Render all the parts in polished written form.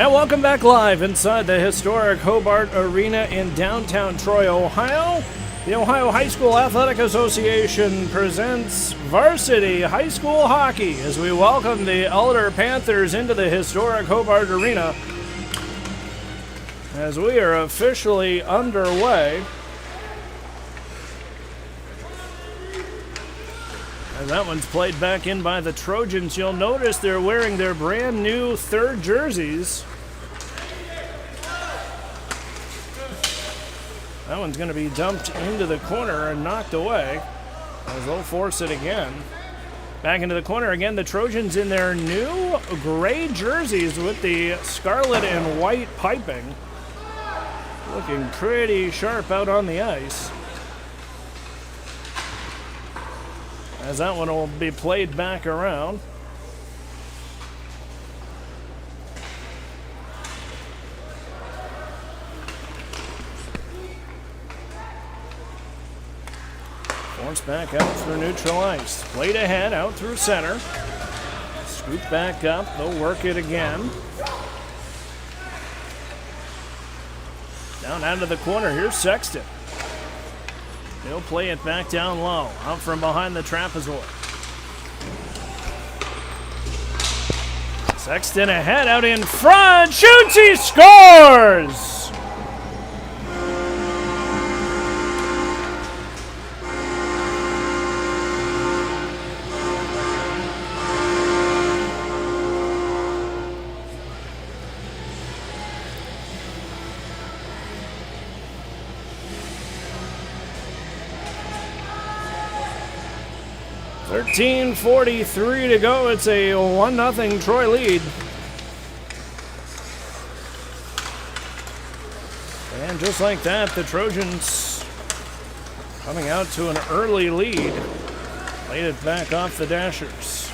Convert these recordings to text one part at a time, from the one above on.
And welcome back live inside the historic Hobart Arena in downtown Troy, Ohio. The Ohio High School Athletic Association presents varsity high school hockey as we welcome the Elder Panthers into the historic Hobart Arena as we are officially underway. As that one's played back in by the Trojans, you'll notice they're wearing their brand new third jerseys. That one's going to be dumped into the corner and knocked away as they'll force it again. Back into the corner again, the Trojans in their new gray jerseys with the scarlet and white piping. Looking pretty sharp out on the ice. As that one will be played back around. Forced back out through neutral ice. Played ahead, out through center. Scooped back up, they'll work it again. Down out of the corner, here's Sexton. He'll play it back down low, out from behind the trapezoid. Sexton ahead, out in front, shoots, he scores! .43 to go. It's a 1-0 Troy lead. And just like that, the Trojans coming out to an early lead. Played it back off the Dashers.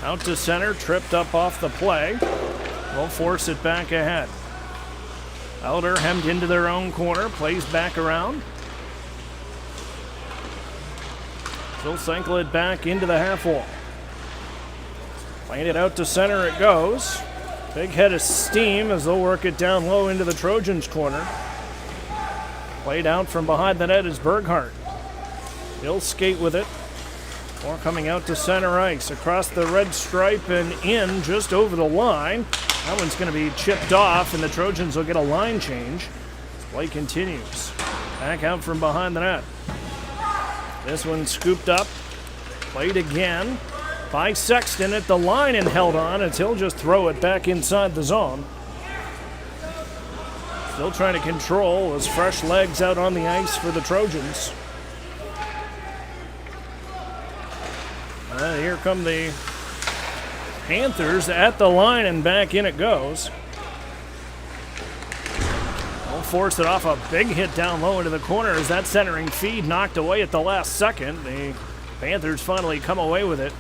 Out to center, tripped up off the play. They'll force it back ahead. Elder hemmed into their own corner, plays back around. They'll cycle it back into the half wall. Playing it out to center it goes. Big head of steam as they'll work it down low into the Trojans' corner. Played out from behind the net is Berghardt. He'll skate with it. Or coming out to center ice. Across the red stripe and in just over the line. That one's going to be chipped off and the Trojans will get a line change. Play continues. Back out from behind the net. This one scooped up, played again by Sexton at the line and held on as he'll just throw it back inside the zone. Still trying to control his fresh legs out on the ice for the Trojans. Here come the Panthers at the line and back in it goes. Force it off a big hit down low into the corner as that centering feed knocked away at the last second. The Panthers finally come away with it.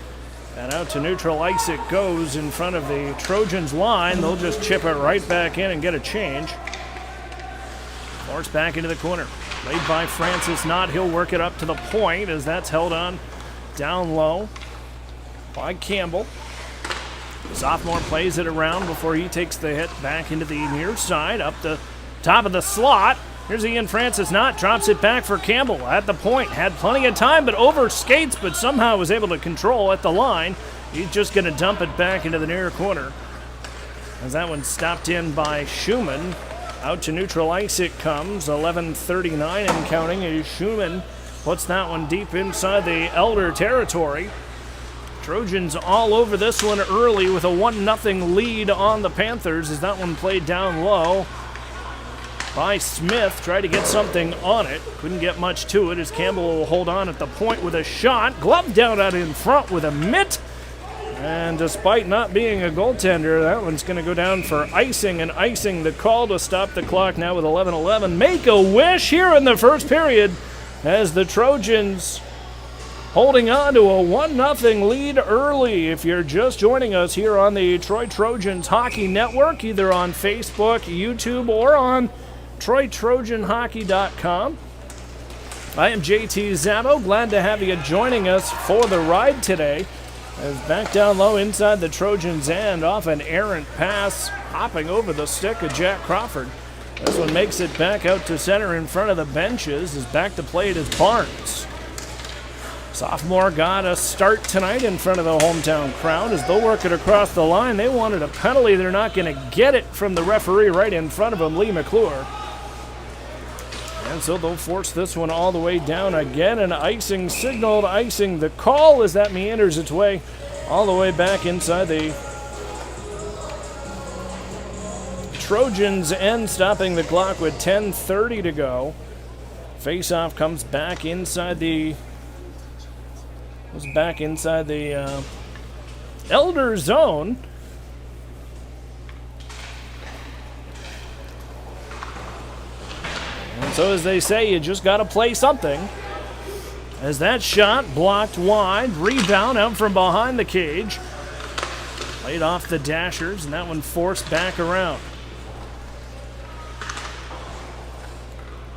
And out to neutral ice it goes in front of the Trojans line. They'll just chip it right back in and get a change. Forced back into the corner. Played by Francis Knott. He'll work it up to the point as that's held on down low by Campbell. The sophomore plays it around before he takes the hit back into the near side up the top of the slot. Here's Ian Francis Knott, drops it back for Campbell at the point. Had plenty of time, but over skates, but somehow was able to control at the line. He's just going to dump it back into the near corner. As that one stopped in by Schumann. Out to neutral ice it comes. 11:39 and counting as Schumann puts that one deep inside the Elder territory. Trojans all over this one early with a 1-0 lead on the Panthers as that one played down low by Smith. Tried to get something on it. Couldn't get much to it as Campbell will hold on at the point with a shot. Glove down out in front with a mitt. And despite not being a goaltender, that one's going to go down for icing. And icing the call to stop the clock now with 11:11. Make a wish here in the first period as the Trojans holding on to a 1-0 lead early. If you're just joining us here on the Troy Trojans Hockey Network, either on Facebook, YouTube, or on TroyTrojanHockey.com. I am JT Zabo. Glad to have you joining us for the ride today. As back down low inside the Trojans' end, off an errant pass hopping over the stick of Jack Crawford. This one makes it back out to center in front of the benches. Is back to play it is Barnes. Sophomore got a start tonight in front of the hometown crowd as they'll work it across the line. They wanted a penalty. They're not going to get it from the referee right in front of them, Lee McClure. And so they'll force this one all the way down again. An icing signaled, icing the call as that meanders its way all the way back inside the Trojans end, stopping the clock with 10:30 to go. Face-off comes back inside the Elder zone. And so as they say, you just got to play something. As that shot blocked wide, rebound out from behind the cage. Played off the Dashers, and that one forced back around.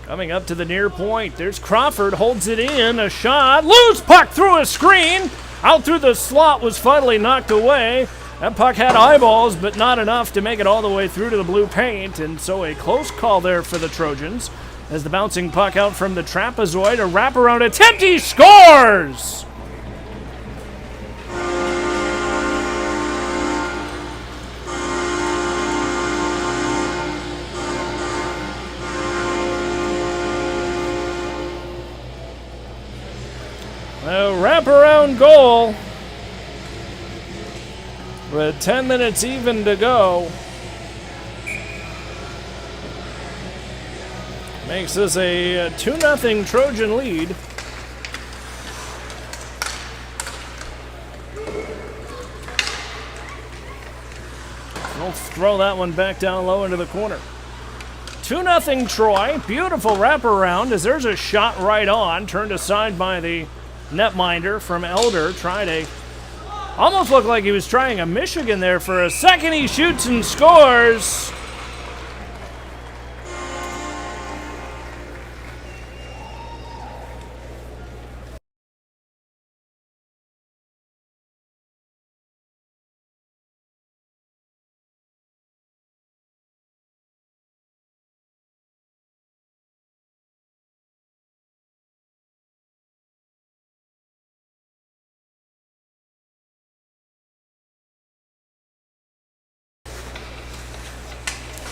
Coming up to the near point, there's Crawford, holds it in, a shot, loose puck through a screen, out through the slot, was finally knocked away. That puck had eyeballs, but not enough to make it all the way through to the blue paint, and so a close call there for the Trojans. As the bouncing puck out from the trapezoid, a wraparound attempt, he scores! A wraparound goal with 10 minutes even to go. Makes this a 2-0 Trojan lead. They'll throw that one back down low into the corner. 2-0 Troy. Beautiful wraparound as there's a shot right on. Turned aside by the netminder from Elder. Almost looked like he was trying a Michigan there for a second. He shoots and scores.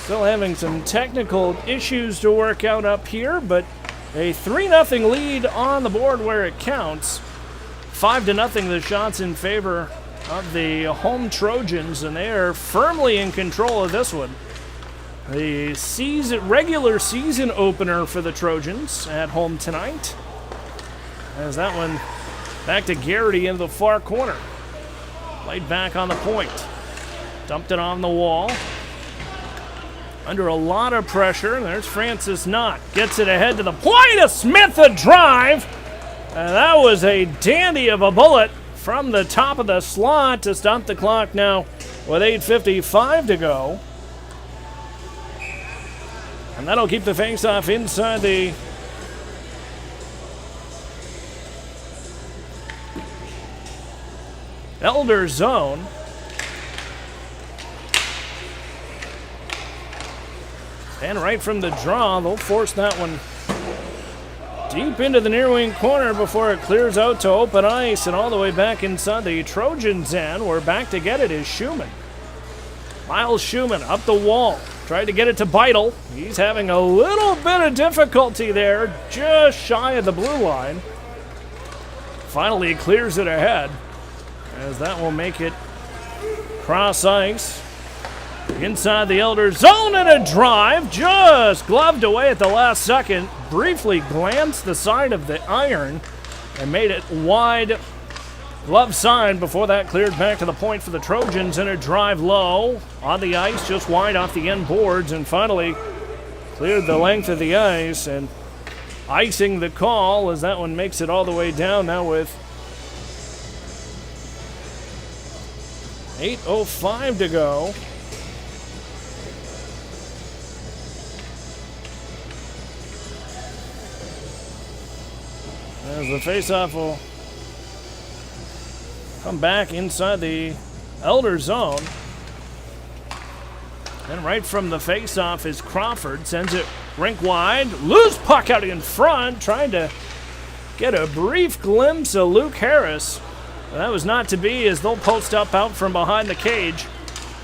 Still having some technical issues to work out up here, but a 3-0 lead on the board where it counts. 5-0 the shots in favor of the home Trojans, and they are firmly in control of this one. The regular season opener for the Trojans at home tonight. As that one back to Garrity in the far corner. Played back on the point. Dumped it on the wall. Under a lot of pressure. There's Francis Knott. Gets it ahead to the point of Smith, a drive. And that was a dandy of a bullet from the top of the slot to stop the clock now with 8:55 to go. And that'll keep the face-off inside the Elder zone. And right from the draw, they'll force that one deep into the near wing corner before it clears out to open ice and all the way back inside the Trojans end. We're back to get it is Schumann. Miles Schumann up the wall. Tried to get it to Beidel. He's having a little bit of difficulty there, just shy of the blue line. Finally clears it ahead, as that will make it cross ice. Inside the Elder zone and a drive, just gloved away at the last second. Briefly glanced the side of the iron and made it wide glove side before that cleared back to the point for the Trojans, and a drive low on the ice, just wide off the end boards, and finally cleared the length of the ice and icing the call as that one makes it all the way down now with 8:05 to go. As the faceoff will come back inside the Elder zone. Then right from the face-off is Crawford. Sends it rink wide. Loose puck out in front. Trying to get a brief glimpse of Luke Harris. That was not to be, as they'll post up out from behind the cage.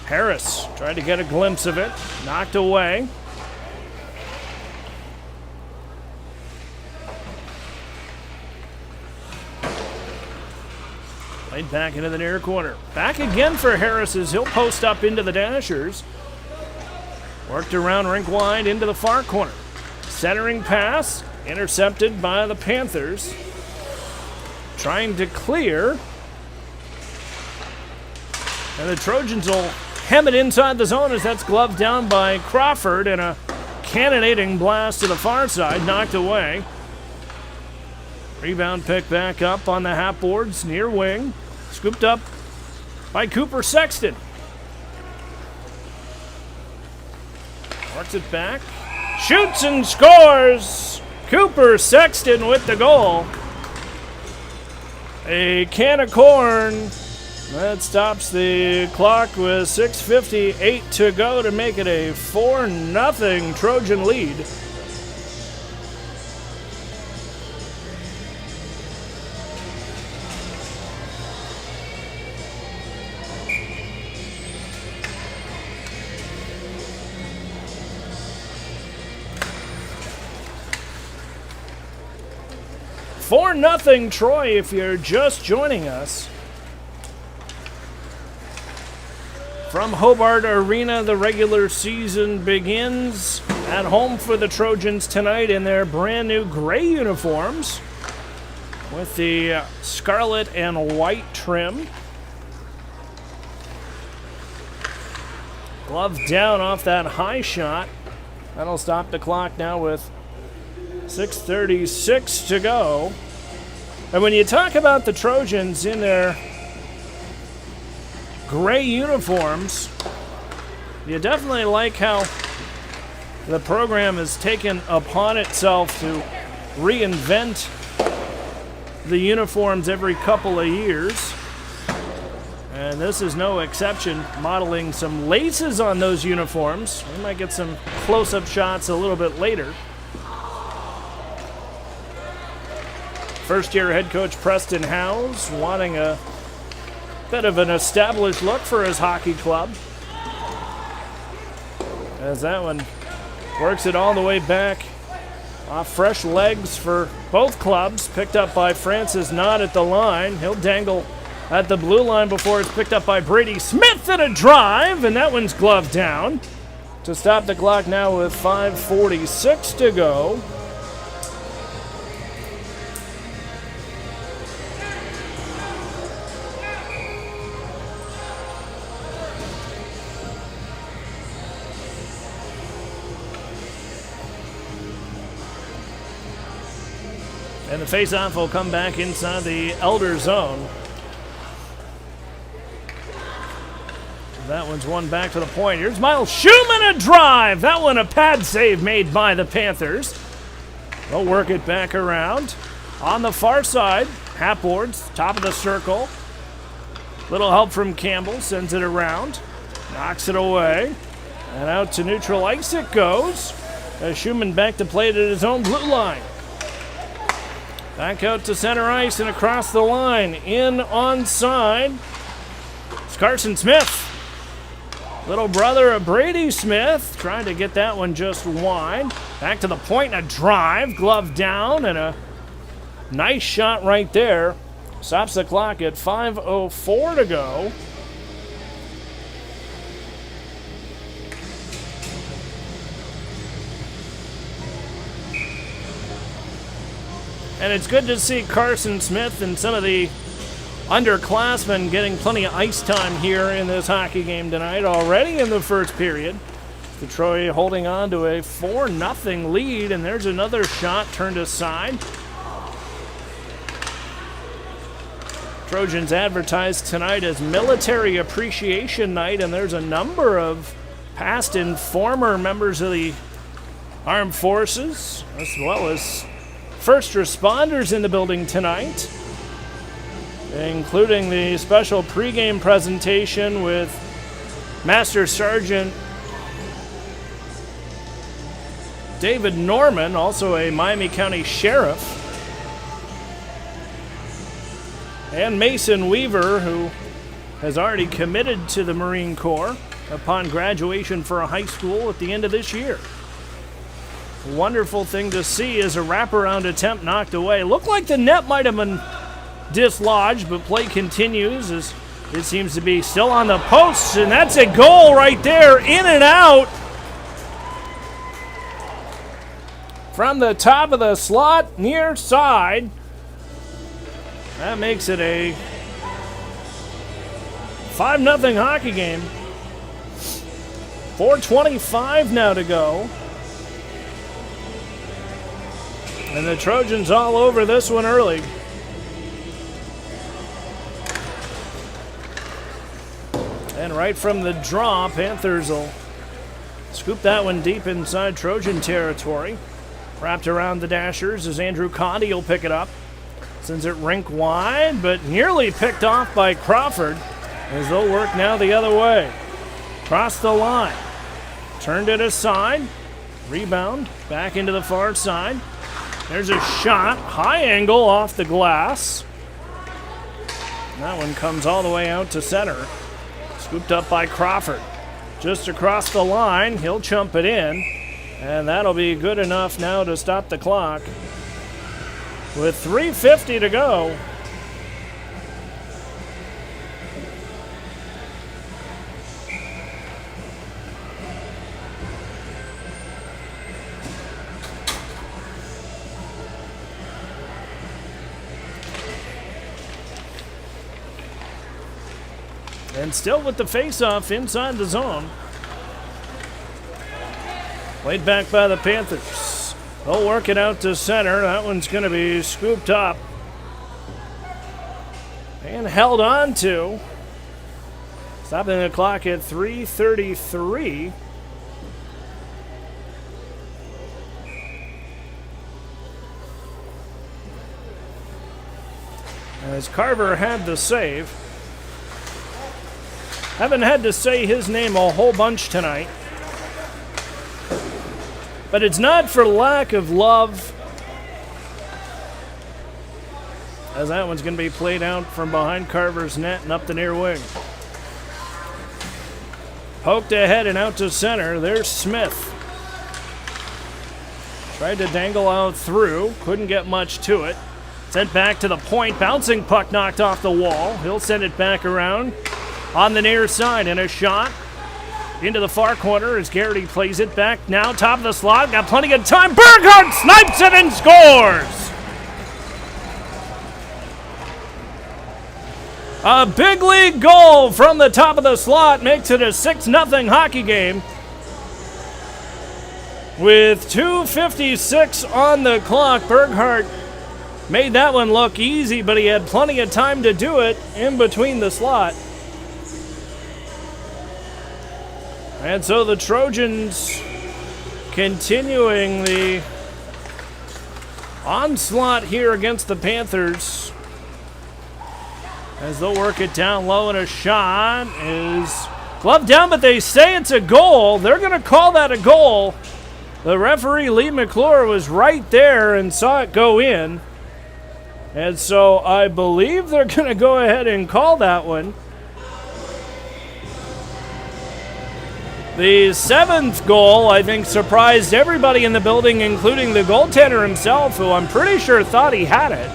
Harris tried to get a glimpse of it. Knocked away. Played back into the near corner. Back again for Harris as he'll post up into the Dashers. Worked around rink wide into the far corner. Centering pass, intercepted by the Panthers. Trying to clear. And the Trojans will hem it inside the zone as that's gloved down by Crawford, and a cannonading blast to the far side, knocked away. Rebound picked back up on the half boards, near wing. Scooped up by Cooper Sexton. Works it back. Shoots and scores! Cooper Sexton with the goal. A can of corn. That stops the clock with 6:58 to go to make it a 4-0 Trojan lead. Nothing, Troy, if you're just joining us. From Hobart Arena, the regular season begins at home for the Trojans tonight in their brand new gray uniforms with the scarlet and white trim. Glove down off that high shot. That'll stop the clock now with 6:36 to go. And when you talk about the Trojans in their gray uniforms, you definitely like how the program has taken upon itself to reinvent the uniforms every couple of years. And this is no exception, modeling some laces on those uniforms. We might get some close-up shots a little bit later. First-year head coach Preston Howes wanting a bit of an established look for his hockey club. As that one works it all the way back off fresh legs for both clubs. Picked up by Francis Knott at the line. He'll dangle at the blue line before it's picked up by Brady Smith at a drive, and that one's gloved down to stop the clock now with 5:46 to go. And the face-off will come back inside the Elder zone. That one's one back to the point. Here's Miles Schumann, a drive. That one a pad save made by the Panthers. They'll work it back around. On the far side, half boards, top of the circle. Little help from Campbell, sends it around. Knocks it away. And out to neutral ice it goes. As Schumann back to play it at his own blue line. Back out to center ice and across the line. In onside. It's Carson Smith. Little brother of Brady Smith. Trying to get that one just wide. Back to the point and a drive. Glove down and a nice shot right there. Stops the clock at 5:04 to go. And it's good to see Carson Smith and some of the underclassmen getting plenty of ice time here in this hockey game tonight already in the first period. Detroit holding on to a 4-0 lead, and there's another shot turned aside. Trojans advertised tonight as Military Appreciation Night, and there's a number of past and former members of the armed forces, as well as first responders in the building tonight, including the special pregame presentation with Master Sergeant David Norman, also a Miami County Sheriff. And Mason Weaver, who has already committed to the Marine Corps upon graduation for a high school at the end of this year. Wonderful thing to see is a wraparound attempt knocked away. Looked like the net might have been dislodged, but play continues as it seems to be still on the posts, and that's a goal right there, in and out. From the top of the slot, near side. That makes it a 5-0 hockey game. 4:25 now to go. And the Trojans all over this one early. And right from the draw, Panthers will scoop that one deep inside Trojan territory. Wrapped around the Dashers as Andrew Conti will pick it up. Sends it rink wide, but nearly picked off by Crawford as they'll work now the other way. Cross the line. Turned it aside. Rebound. Back into the far side. There's a shot. High angle off the glass. That one comes all the way out to center. Scooped up by Crawford. Just across the line. He'll chump it in. And that'll be good enough now to stop the clock. With 3:50 to go. And still with the face-off inside the zone. Played back by the Panthers. They'll work it out to center. That one's going to be scooped up. And held on to. Stopping the clock at 3:33. As Carver had the save. Haven't had to say his name a whole bunch tonight. But it's not for lack of love. As that one's going to be played out from behind Carver's net and up the near wing. Poked ahead and out to center. There's Smith. Tried to dangle out through. Couldn't get much to it. Sent back to the point. Bouncing puck knocked off the wall. He'll send it back around on the near side. And a shot into the far corner as Garrity plays it back now. Top of the slot. Got plenty of time. Berghardt snipes it and scores! A big league goal from the top of the slot makes it a 6-0 hockey game. With 2:56 on the clock, Berghardt made that one look easy, but he had plenty of time to do it in between the slot. And so the Trojans continuing the onslaught here against the Panthers as they'll work it down low, and a shot is gloved down, but they say it's a goal. They're going to call that a goal. The referee, Lee McClure, was right there and saw it go in. And so I believe they're going to go ahead and call that one. The 7th goal, I think, surprised everybody in the building, including the goaltender himself, who I'm pretty sure thought he had it.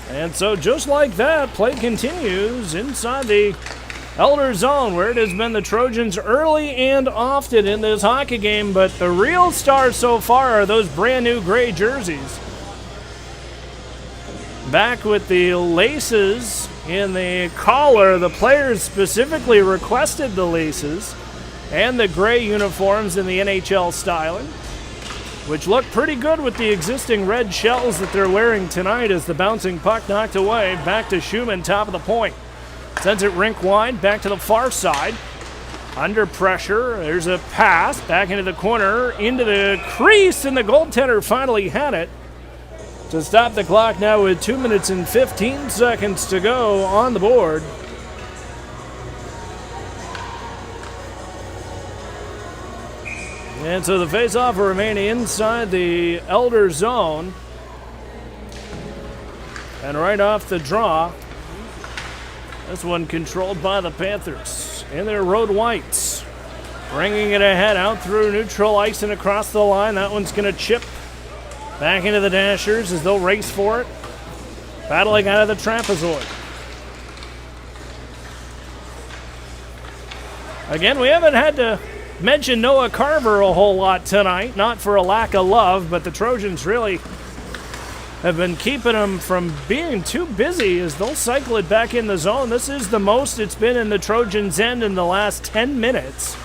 And so just like that, play continues inside the Elder Zone, where it has been the Trojans early and often in this hockey game, but the real stars so far are those brand new gray jerseys. Back with the laces in the collar, the players specifically requested the laces and the gray uniforms in the NHL styling, which look pretty good with the existing red shells that they're wearing tonight as the bouncing puck knocked away. Back to Schumann, top of the point. Sends it rink wide, back to the far side. Under pressure, there's a pass, back into the corner, into the crease, and the goaltender finally had it to stop the clock now with 2 minutes and 15 seconds to go on the board. And so the face-off will remain inside the Elder zone. And right off the draw, this one controlled by the Panthers in their road whites. Bringing it ahead out through neutral ice and across the line. That one's going to chip back into the Dashers as they'll race for it. Battling out of the trapezoid. Again, we haven't had to mention Noah Carver a whole lot tonight. Not for a lack of love, but the Trojans really have been keeping him from being too busy as they'll cycle it back in the zone. This is the most it's been in the Trojans' end in the last 10 minutes.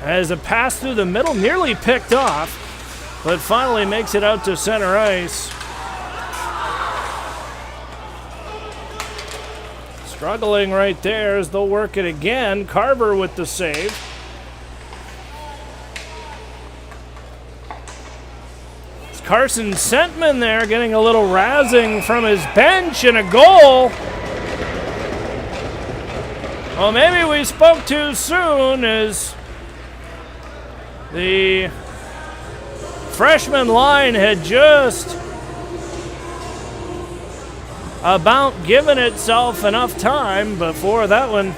As a pass through the middle, nearly picked off, but finally makes it out to center ice. Struggling right there as they'll work it again. Carver with the save. Carson Sentman there getting a little razzing from his bench and a goal. Well, maybe we spoke too soon as the freshman line had just about given itself enough time before that one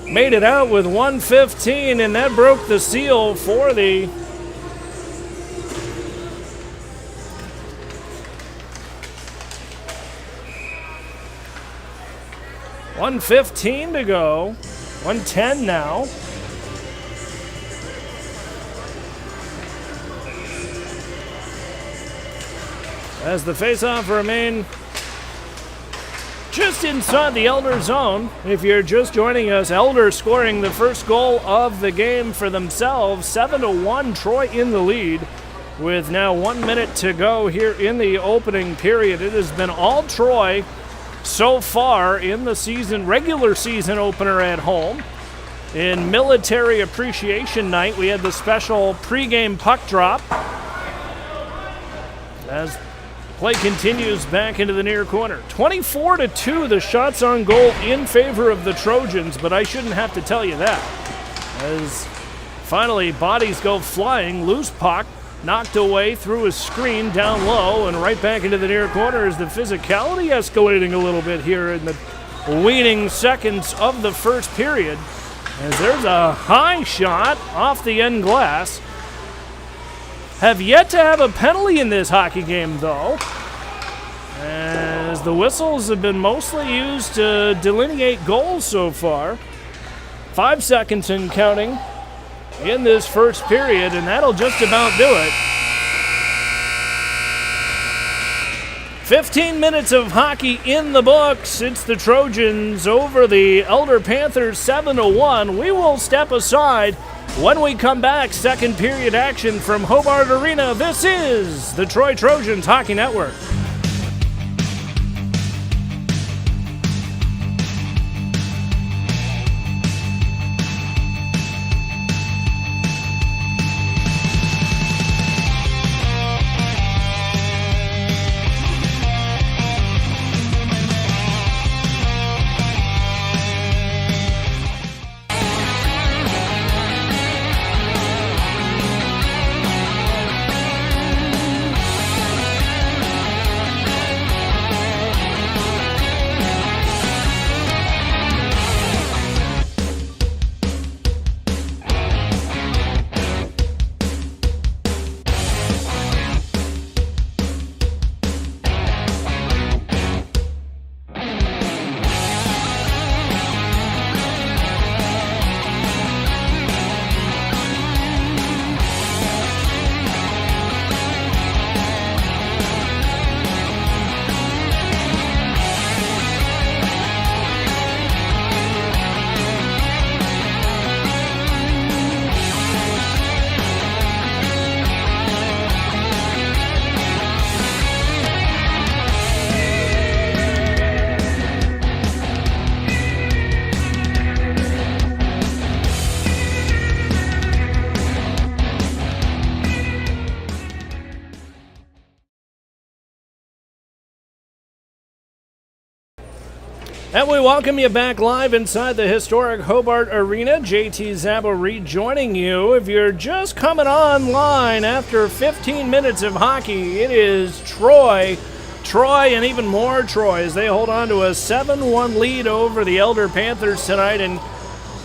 made it out with 1:15, and that broke the seal for the .115 to go. 1:10 now. As the faceoff remain just inside the Elder zone. If you're just joining us, Elder scoring the first goal of the game for themselves. 7-1, Troy in the lead with now 1 minute to go here in the opening period. It has been all Troy so far in the season, regular season opener at home. In Military Appreciation Night, we had the special pregame puck drop. As play continues back into the near corner. 24-2, the shots on goal in favor of the Trojans, but I shouldn't have to tell you that. As finally bodies go flying, loose puck knocked away through a screen down low and right back into the near corner. Is the physicality escalating a little bit here in the waning seconds of the first period. As there's a high shot off the end glass. Have yet to have a penalty in this hockey game, though, as the whistles have been mostly used to delineate goals so far. 5 seconds and counting in this first period, and that'll just about do it. 15 minutes of hockey in the books. It's the Trojans over the Elder Panthers 7-1. We will step aside. When we come back, second period action from Hobart Arena. This is the Troy Trojans Hockey Network. And we welcome you back live inside the historic Hobart Arena. JT Zabo rejoining you. If you're just coming online after 15 minutes of hockey, it is Troy, and even more Troy as they hold on to a 7-1 lead over the Elder Panthers tonight in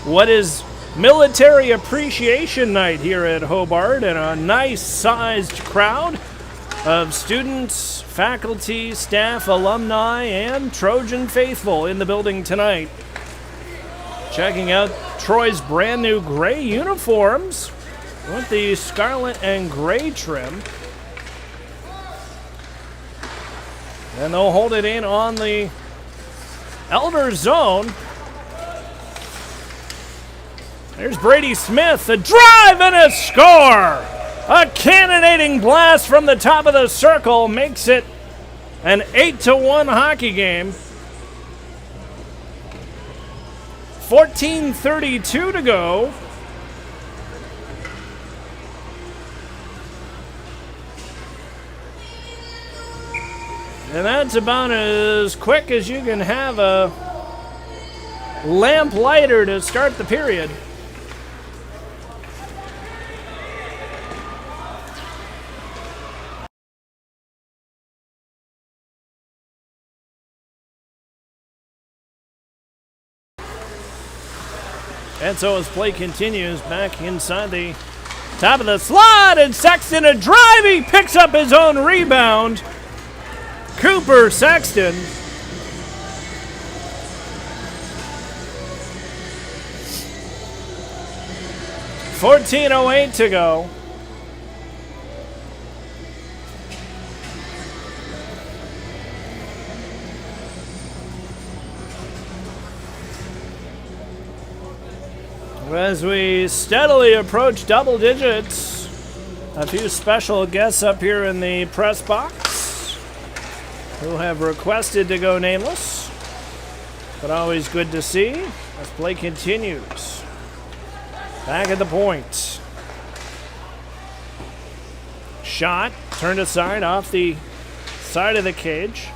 what is Military Appreciation Night here at Hobart, and a nice-sized crowd of students, faculty, staff, alumni, and Trojan faithful in the building tonight. Checking out Troy's brand new gray uniforms with the scarlet and gray trim. And they'll hold it in on the Elder zone. There's Brady Smith, a drive and a score! A cannonading blast from the top of the circle makes it an 8-1 hockey game. 14:32 to go. And that's about as quick as you can have a lamp lighter to start the period. And so as play continues, back inside the top of the slot, and Sexton a drive, he picks up his own rebound. Cooper Sexton. $14:08 to go. As we steadily approach double digits, a few special guests up here in the press box who have requested to go nameless, but always good to see as play continues. Back at the point. Shot turned aside off the side of the cage.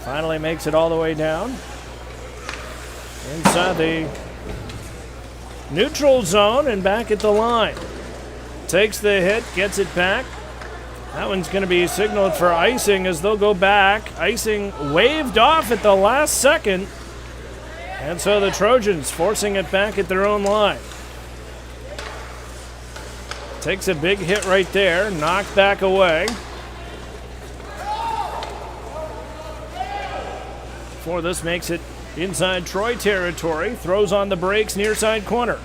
Finally makes it all the way down. Inside the neutral zone and back at the line. Takes the hit, gets it back. That one's going to be signaled for icing as they'll go back. Icing waved off at the last second. And so the Trojans forcing it back at their own line. Takes a big hit right there, knocked back away. Before this makes it inside Troy territory, throws on the brakes, near side corner.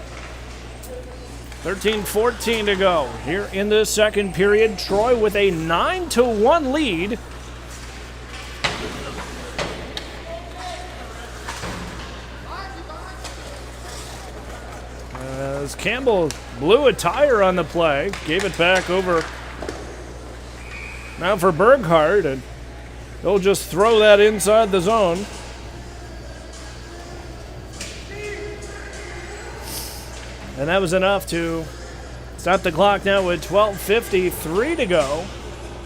13:14 to go here in the second period. Troy with a 9-1 lead. As Campbell blew a tire on the play, gave it back over now for Berghardt, and they'll just throw that inside the zone. And that was enough to stop the clock now with 12:53 to go.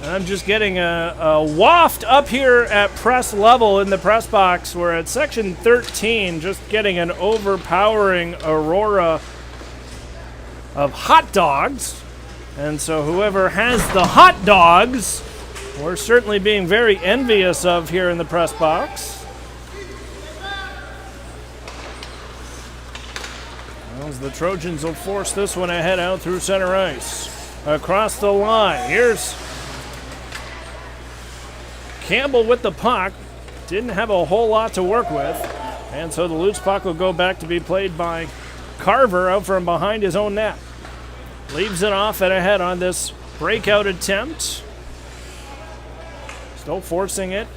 And I'm just getting a waft up here at press level in the press box. We're at section 13, just getting an overpowering aurora of hot dogs. And so whoever has the hot dogs, we're certainly being very envious of here in the press box. The Trojans will force this one ahead out through center ice. Across the line. Here's Campbell with the puck. Didn't have a whole lot to work with. And so the loose puck will go back to be played by Carver out from behind his own net. Leaves it off and ahead on this breakout attempt. Still forcing it.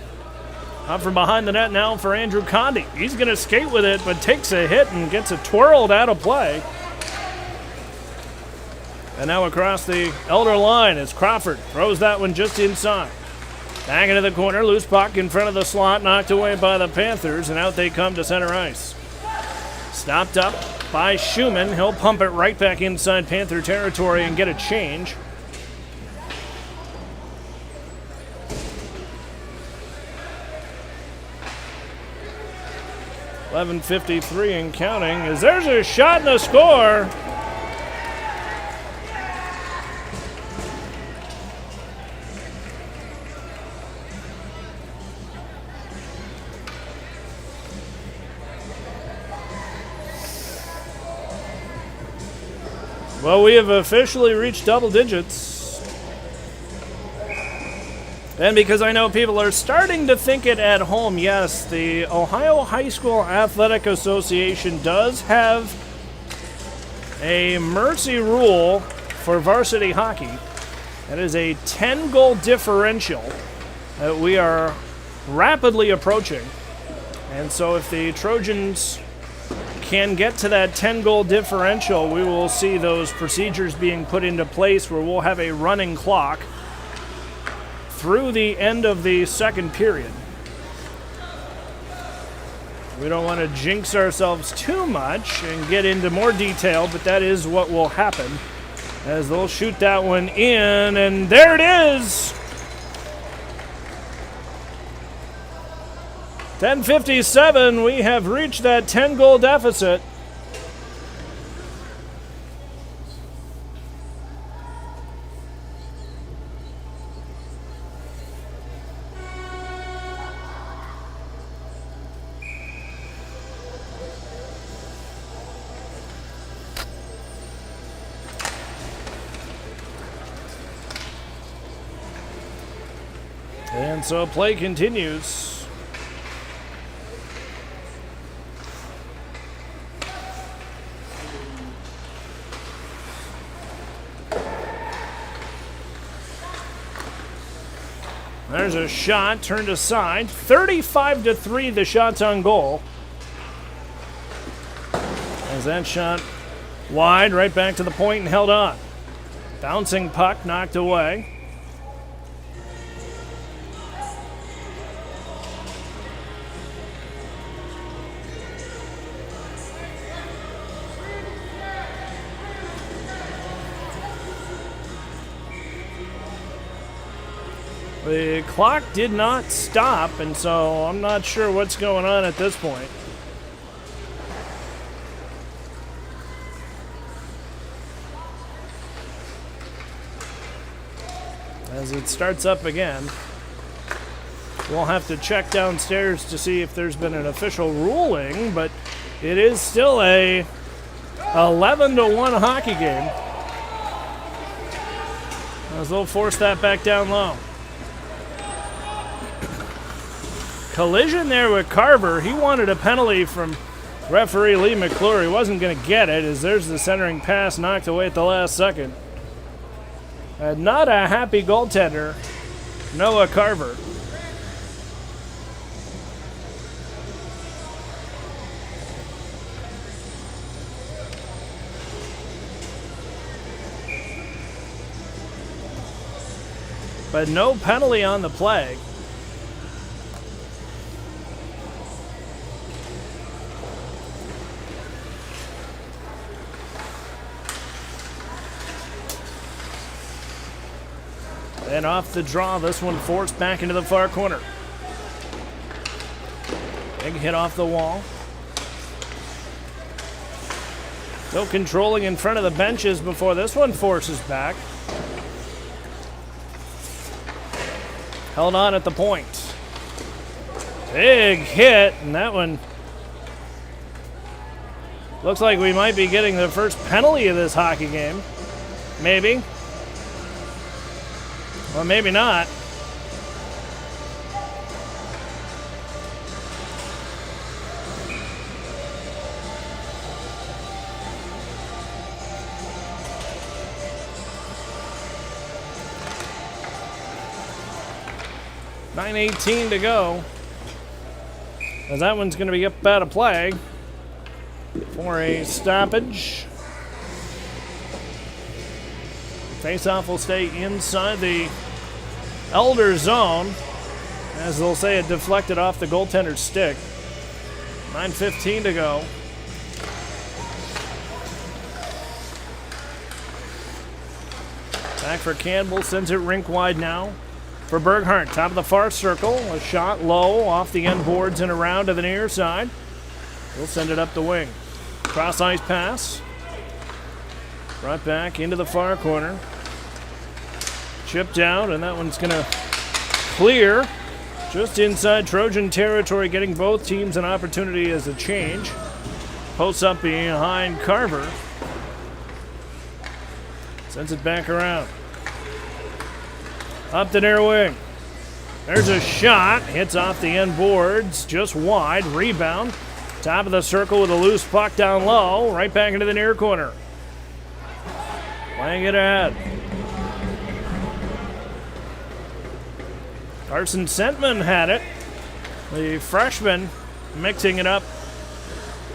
Up from behind the net now for Andrew Condi. He's going to skate with it, but takes a hit and gets it twirled out of play. And now across the Elder line as Crawford throws that one just inside. Back into the corner, loose puck in front of the slot, knocked away by the Panthers, and out they come to center ice. Stopped up by Schumann. He'll pump it right back inside Panther territory and get a change. 11:53 and counting. As there's a shot and a score. Well, we have officially reached double digits. And because I know people are starting to think it at home, yes, the Ohio High School Athletic Association does have a mercy rule for varsity hockey. That is a 10-goal differential that we are rapidly approaching. And so if the Trojans can get to that 10-goal differential, we will see those procedures being put into place where we'll have a running clock through the end of the second period. We don't want to jinx ourselves too much and get into more detail, but that is what will happen as they'll shoot that one in, and there it is! 10:57, we have reached that 10-goal deficit. And so play continues. There's a shot turned aside. 35-3, the shots on goal. As that shot wide, right back to the point and held on. Bouncing puck knocked away. The clock did not stop, and so I'm not sure what's going on at this point. As it starts up again, we'll have to check downstairs to see if there's been an official ruling, but it is still a 11-1 hockey game. As they'll force that back down low. Collision there with Carver. He wanted a penalty from referee Lee McClure. He wasn't going to get it, as there's the centering pass knocked away at the last second. Not a happy goaltender, Noah Carver. But no penalty on the play. And off the draw, this one forced back into the far corner. Big hit off the wall. Still controlling in front of the benches before this one forces back. Held on at the point. Big hit, and that one looks like we might be getting the first penalty of this hockey game. Maybe. Or maybe not. .9:18 to go. As that one's going to be up out of play for a stoppage. Faceoff will stay inside the Elder zone. As they'll say, it deflected off the goaltender's stick. 9:15 to go. Back for Campbell, sends it rink wide now. For Berghardt, top of the far circle. A shot low off the end boards and around to the near side. We'll send it up the wing. Cross ice pass. Brought back into the far corner. Chipped out, and that one's going to clear just inside Trojan territory, getting both teams an opportunity as a change. Posts up behind Carver. Sends it back around. Up the near wing. There's a shot. Hits off the end boards. Just wide. Rebound. Top of the circle with a loose puck down low. Right back into the near corner. Playing it ahead. Carson Sentman had it. The freshman mixing it up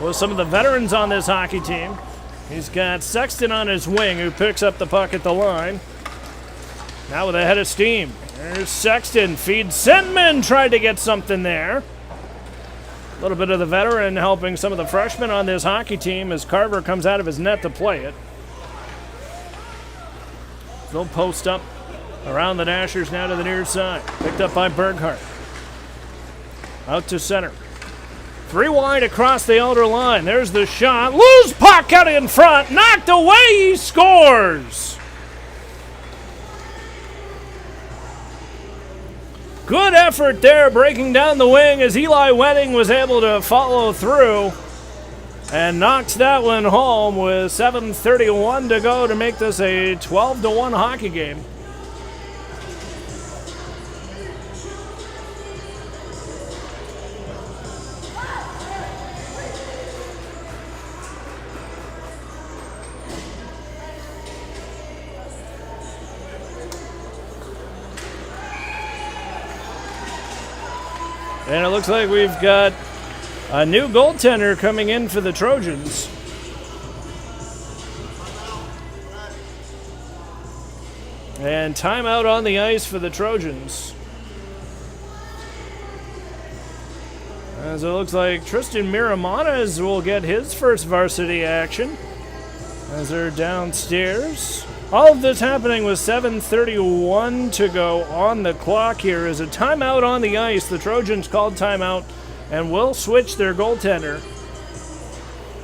with some of the veterans on this hockey team. He's got Sexton on his wing, who picks up the puck at the line. Now with a head of steam. There's Sexton. Feeds Sentman. Tried to get something there. A little bit of the veteran helping some of the freshmen on this hockey team as Carver comes out of his net to play it. They'll post up around the Dashers now to the near side. Picked up by Berghardt. Out to center. 3 wide across the outer line. There's the shot. Loose puck out in front. Knocked away. He scores. Good effort there breaking down the wing as Eli Wedding was able to follow through and knocks that one home with 7:31 to go to make this a 12-1 hockey game. And it looks like we've got a new goaltender coming in for the Trojans. And timeout on the ice for the Trojans. As it looks like Tristan Miramontes will get his first varsity action as they're downstairs. All of this happening with 7:31 to go on the clock here. Is a timeout on the ice. The Trojans called timeout and will switch their goaltender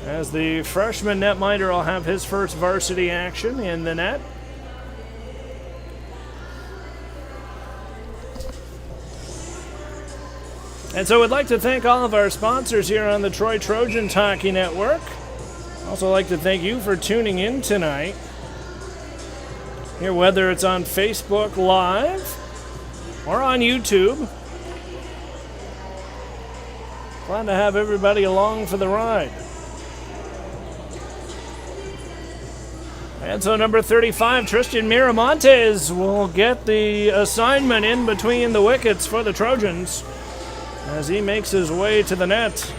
as the freshman netminder will have his first varsity action in the net. And so we'd like to thank all of our sponsors here on the Troy Trojans Hockey Network. Also like to thank you for tuning in tonight. Here, whether it's on Facebook Live or on YouTube. Glad to have everybody along for the ride. And so number 35, Tristan Miramontes, will get the assignment in between the wickets for the Trojans as he makes his way to the net.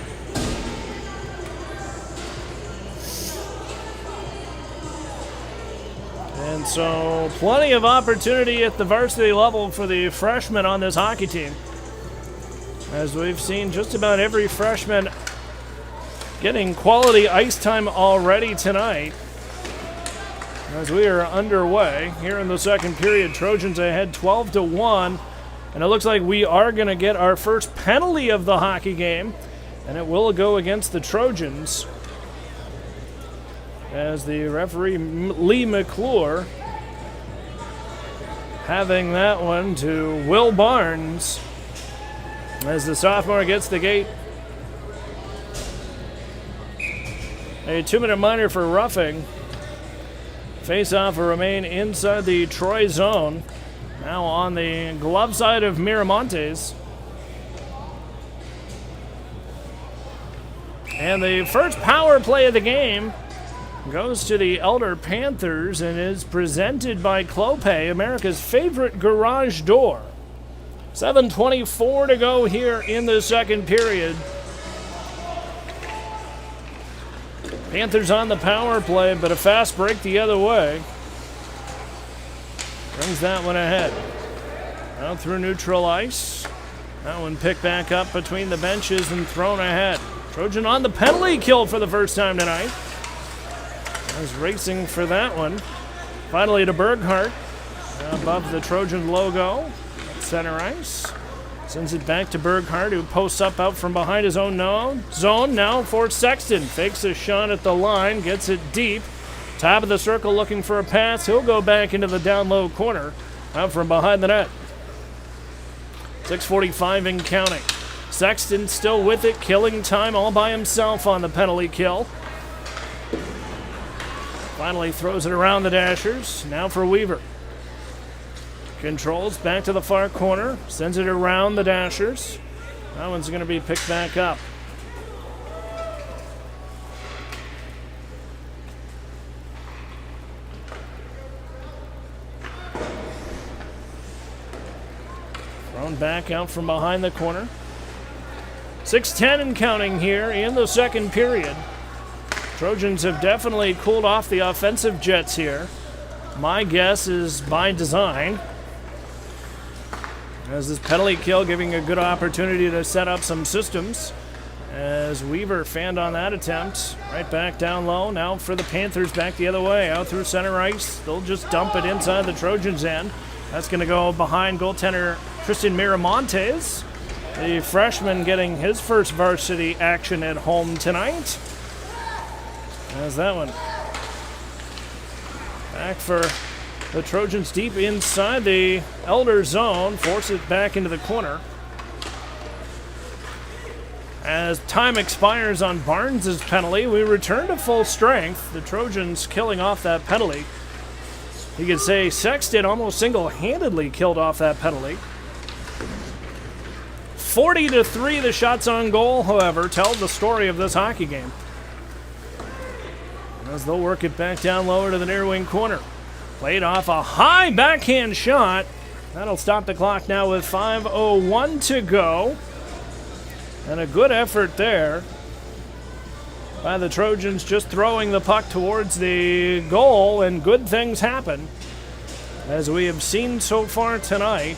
And so plenty of opportunity at the varsity level for the freshmen on this hockey team, as we've seen just about every freshman getting quality ice time already tonight. As we are underway here in the second period, Trojans ahead 12-1, and it looks like we are going to get our first penalty of the hockey game, and it will go against the Trojans, as the referee Lee McClure having that one to Will Barnes as the sophomore gets the gate. A 2-minute minor for roughing. Face-off will remain inside the Troy zone. Now on the glove side of Miramontes. And the first power play of the game goes to the Elder Panthers and is presented by Clopay, America's favorite garage door. 7:24 to go here in the second period. Panthers on the power play, but a fast break the other way brings that one ahead. Out through neutral ice. That one picked back up between the benches and thrown ahead. Trojan on the penalty kill for the first time tonight. I was racing for that one. Finally to Berghardt above the Trojan logo at center ice. Sends it back to Berghart, who posts up out from behind his own zone. Now for Sexton. Fakes a shot at the line, gets it deep. Top of the circle looking for a pass. He'll go back into the down low corner, out from behind the net. 6:45 and counting. Sexton still with it, killing time all by himself on the penalty kill. Finally throws it around the Dashers. Now for Weaver. Controls back to the far corner. Sends it around the Dashers. That one's going to be picked back up. Thrown back out from behind the corner. 6:10 and counting here in the second period. Trojans have definitely cooled off the offensive jets here. My guess is by design, as this penalty kill giving a good opportunity to set up some systems. As Weaver fanned on that attempt. Right back down low. Now for the Panthers back the other way. Out through center ice. They'll just dump it inside the Trojans' end. That's going to go behind goaltender Tristan Miramontes. The freshman getting his first varsity action at home tonight. There's that one. Back for the Trojans deep inside the Elder zone. Force it back into the corner. As time expires on Barnes' penalty, we return to full strength. The Trojans killing off that penalty. You could say Sexton almost single-handedly killed off that penalty. 40-3 the shots on goal, however, tell the story of this hockey game. As they'll work it back down lower to the near wing corner. Played off a high backhand shot. That'll stop the clock now with 5:01 to go. And a good effort there by the Trojans, just throwing the puck towards the goal, and good things happen, as we have seen so far tonight.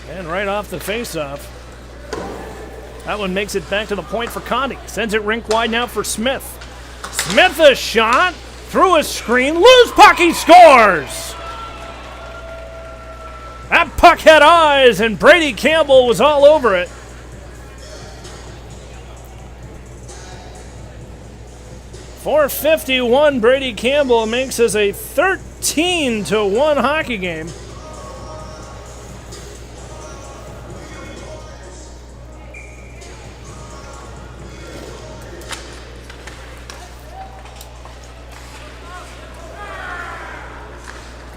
And right off the face-off, that one makes it back to the point for Conde. Sends it rink wide now for Smith. Smith a shot, through a screen, loose puck, he scores! That puck had eyes, and Brady Campbell was all over it. .451, Brady Campbell makes us a 13-1 hockey game.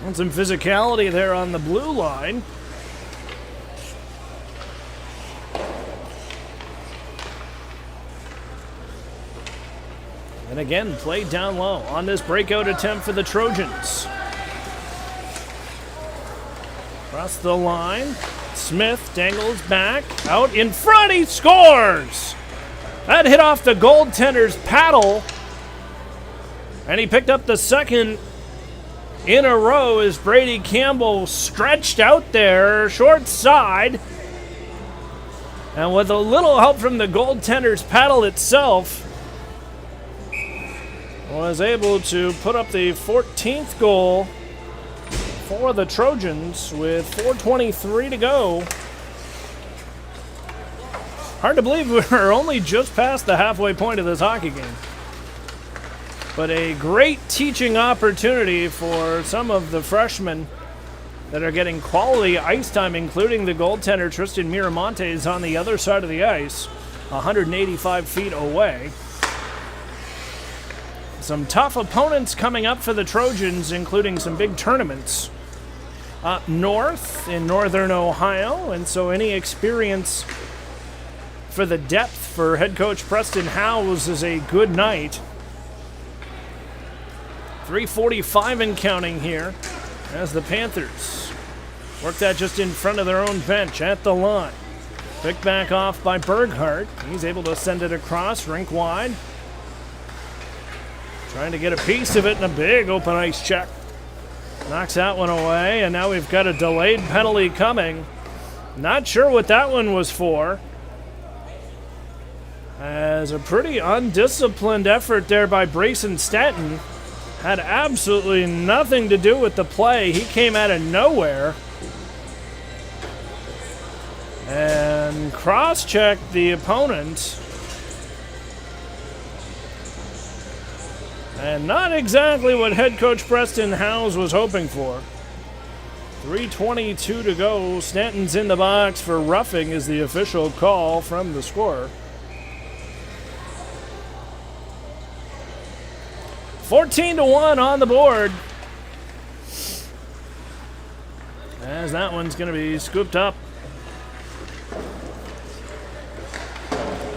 And some physicality there on the blue line. And again, played down low on this breakout attempt for the Trojans. Across the line, Smith dangles back, out in front, he scores! That hit off the goaltender's paddle, and he picked up the second in a row as Brady Campbell stretched out there, short side, and with a little help from the goaltender's paddle itself, was able to put up the 14th goal for the Trojans with 4:23 to go. Hard to believe we're only just past the halfway point of this hockey game. But a great teaching opportunity for some of the freshmen that are getting quality ice time, including the goaltender Tristan Miramontes on the other side of the ice, 185 feet away. Some tough opponents coming up for the Trojans, including some big tournaments up north in northern Ohio, and so any experience for the depth for head coach Preston Howes is a good night. 3:45 and counting here as the Panthers work that just in front of their own bench at the line. Picked back off by Berghart. He's able to send it across, rink wide. Trying to get a piece of it in a big open ice check. Knocks that one away, and now we've got a delayed penalty coming. Not sure what that one was for. As a pretty undisciplined effort there by Brayson Stanton had absolutely nothing to do with the play. He came out of nowhere and cross-checked the opponent. And not exactly what head coach Preston Howes was hoping for. 3:22 to go. Stanton's in the box for roughing is the official call from the scorer. 14-1 on the board. As that one's going to be scooped up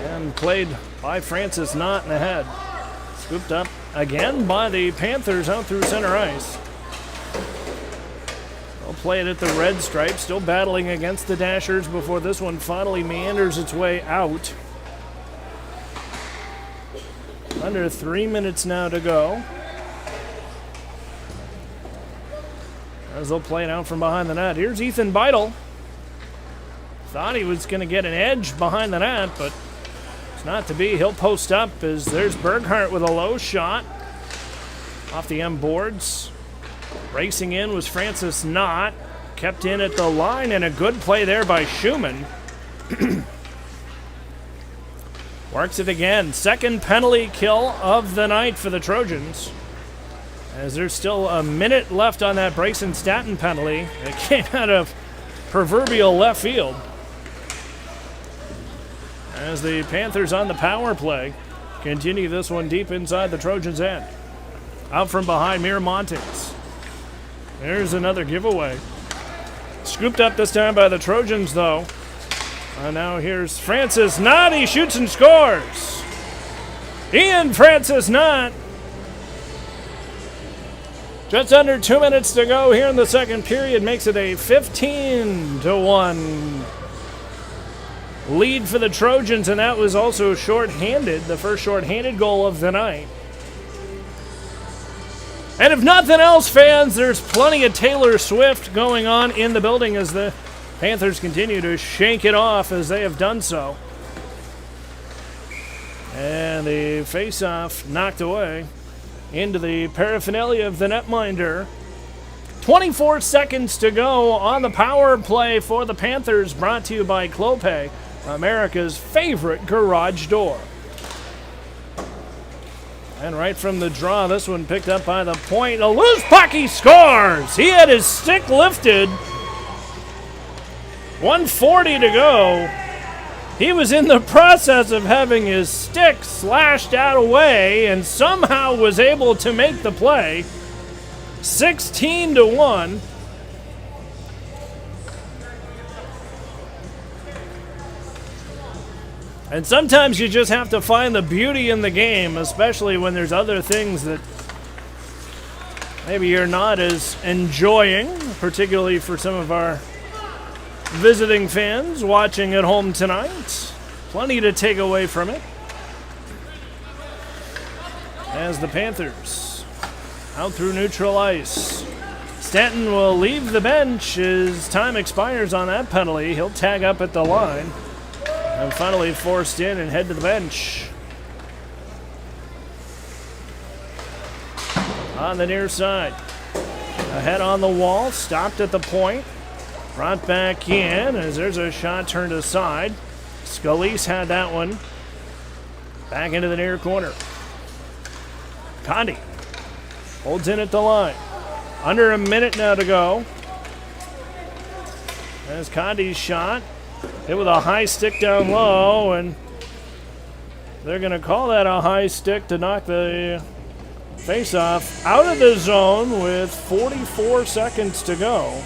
and played by Francis Knott in the head. Scooped up again by the Panthers out through center ice. They'll play it at the red stripe, still battling against the Dashers before this one finally meanders its way out. Under 3 minutes now to go. As they'll play it out from behind the net. Here's Ethan Beidel. Thought he was going to get an edge behind the net, but it's not to be. He'll post up as there's Berghardt with a low shot off the M boards. Racing in was Francis Knott. Kept in at the line, and a good play there by Schumann. Works it again. Second penalty kill of the night for the Trojans. As there's still a minute left on that Brayson Staton penalty. It came out of proverbial left field. As the Panthers on the power play continue this one deep inside the Trojans' end. Out from behind, Miramontes. There's another giveaway. Scooped up this time by the Trojans, though. And now here's Francis Knott. He shoots and scores. Ian Francis Knott. Just under 2 minutes to go here in the second period. Makes it a 15-1 lead for the Trojans, and that was also shorthanded, the first shorthanded goal of the night. And if nothing else, fans, there's plenty of Taylor Swift going on in the building as the Panthers continue to shake it off as they have done so. And the face-off knocked away into the paraphernalia of the netminder. 24 seconds to go on the power play for the Panthers, brought to you by Clopay, America's favorite garage door. And right from the draw, this one picked up by the point. A loose puck, he scores! He had his stick lifted. 1:40 to go. He was in the process of having his stick slashed out away and somehow was able to make the play. 16-1. And sometimes you just have to find the beauty in the game, especially when there's other things that maybe you're not as enjoying, particularly for some of our visiting fans watching at home tonight. Plenty to take away from it. As the Panthers out through neutral ice. Stanton will leave the bench as time expires on that penalty. He'll tag up at the line. And finally forced in and head to the bench. On the near side. Ahead on the wall, stopped at the point. Brought back in as there's a shot turned aside. Scalise had that one. Back into the near corner. Condi holds in at the line. Under a minute now to go. There's Condi's shot. Hit with a high stick down low, and they're going to call that a high stick to knock the face-off out of the zone with 44 seconds to go.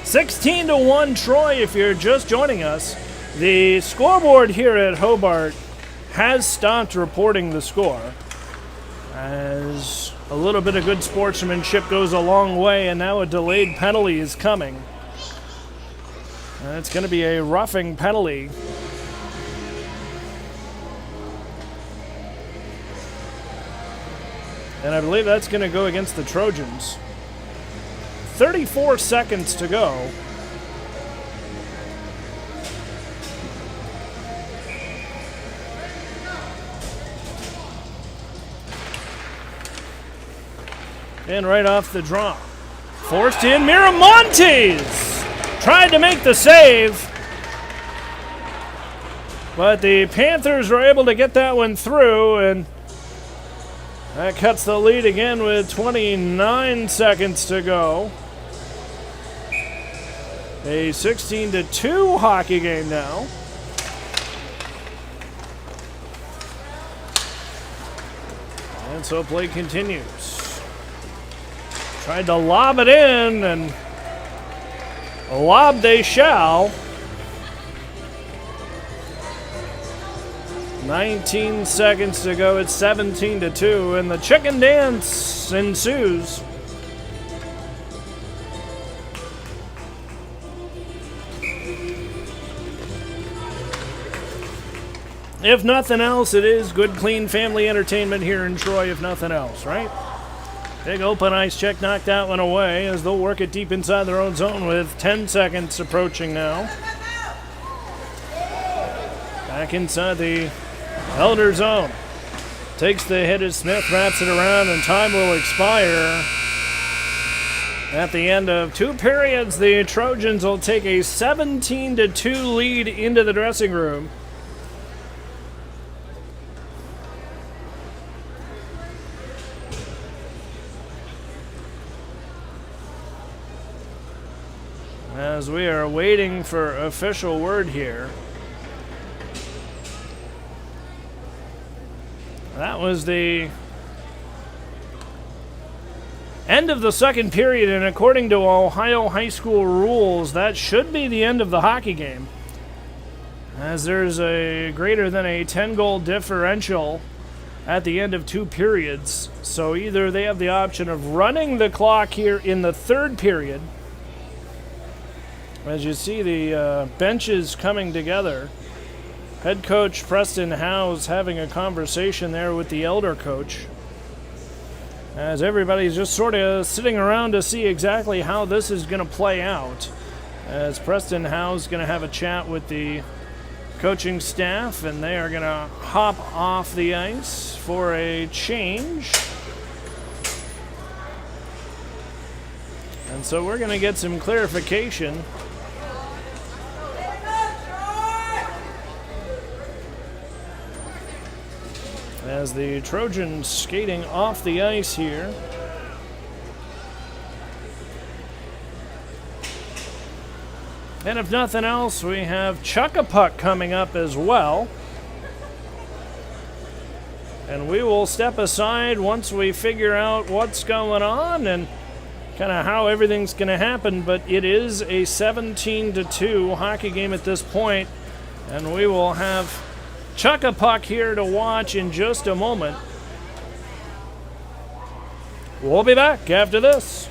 (16-1) Troy, if you're just joining us. The scoreboard here at Hobart has stopped reporting the score as a little bit of good sportsmanship goes a long way, and now a delayed penalty is coming. And it's going to be a roughing penalty. And I believe that's going to go against the Trojans. 34 seconds to go. And right off the draw, forced in, Miramontes tried to make the save, but the Panthers were able to get that one through, and that cuts the lead again with 29 seconds to go. A 16-2 hockey game now. And so play continues. Tried to lob it in, and lob they shall. 19 seconds to go. It's 17-2, and the chicken dance ensues. If nothing else, it is good, clean family entertainment here in Troy, if nothing else, right? Big open ice check knocked that one away as they'll work it deep inside their own zone with 10 seconds approaching now. Back inside the Elder zone. Takes the hit as Smith wraps it around, and time will expire. At the end of 2 periods, the Trojans will take a 17-2 lead into the dressing room. As we are waiting for official word here. That was the end of the second period, and according to Ohio high school rules, that should be the end of the hockey game, as there's a greater than a 10-goal differential at the end of 2 periods. So either they have the option of running the clock here in the third period, as you see the benches coming together. Head coach Preston Howes having a conversation there with the Elder coach, as everybody's just sort of sitting around to see exactly how this is going to play out, as Preston Howes is going to have a chat with the coaching staff, and they are going to hop off the ice for a change. And so we're going to get some clarification as the Trojans skating off the ice here. And if nothing else, we have Chuck-a-Puck coming up as well. And we will step aside once we figure out what's going on and kind of how everything's going to happen. But it is a 17-2 hockey game at this point, and we will have Chuck-a-Puck here to watch in just a moment. We'll be back after this.